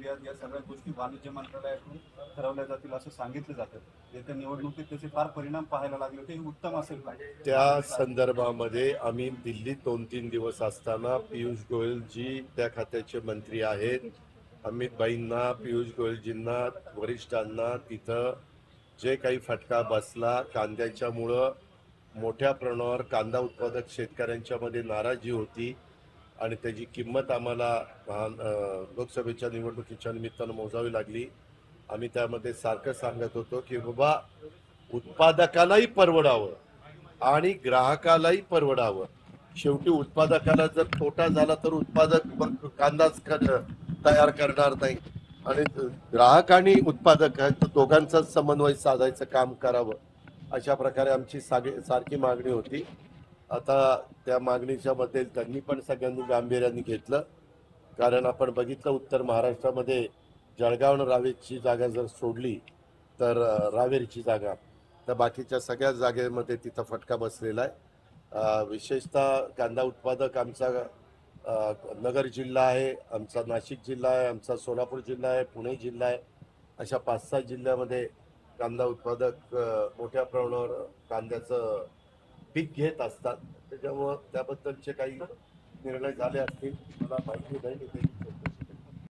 निर्यात या सगळ्या गोष्टी वाणिज्य मंत्रालयाकडून ठरवल्या जातील असं सांगितलं जातं. येत्या निवडणुकीत त्याचे फार परिणाम पाहायला लागले होते. हे उत्तम असेल का? त्या संदर्भामध्ये आम्ही दिल्लीत 2-3 दिवस असताना पियुष गोयलजी त्या खात्याचे मंत्री आहेत, अमित भाईंना, पियुष गोयलजींना, वरिष्ठांना तिथं जे काही फटका बसला कांद्याच्यामुळं, मोठ्या प्रमाणावर कांदा उत्पादक शेतकऱ्यांच्या मध्ये नाराजी होती आणि त्याची किंमत आम्हाला लोकसभेच्या निवडणुकीच्या निमित्तानं मोजावी लागली. आम्ही त्यामध्ये सारखं सांगत होतो की बाबा उत्पादकालाही परवडावं आणि ग्राहकालाही परवडावं. शेवटी उत्पादकाला जर तोटा झाला तर उत्पादक कांदाच तयार करणार नाही आणि ग्राहक आणि उत्पादक दोघांचा समन्वय साधायचं काम करावं, अशा प्रकारे आमची सारखी मागणी होती. आता त्या मागणीच्या मध्ये त्यांनी पण सगळ्यांनी गांभीर्याने घेतलं, कारण आपण बघितलं उत्तर महाराष्ट्रामध्ये जळगाव आणि रावेरची जागा जर सोडली तर रावेरची जागा, तर बाकीच्या सगळ्या जागेमध्ये तिथं फटका बसलेला आहे. विशेषतः कांदा उत्पादक आमचा नगर जिल्हा आहे, आमचा नाशिक जिल्हा आहे, आमचा सोलापूर जिल्हा आहे, पुणे जिल्हा आहे. अशा 5-6 जिल्ह्यामध्ये कांदा उत्पादक मोठ्या प्रमाणावर कांद्याचं पीक घेत असतात. त्याच्यामुळं त्याबद्दलचे काही निर्णय झाले असतील मला माहिती नाही.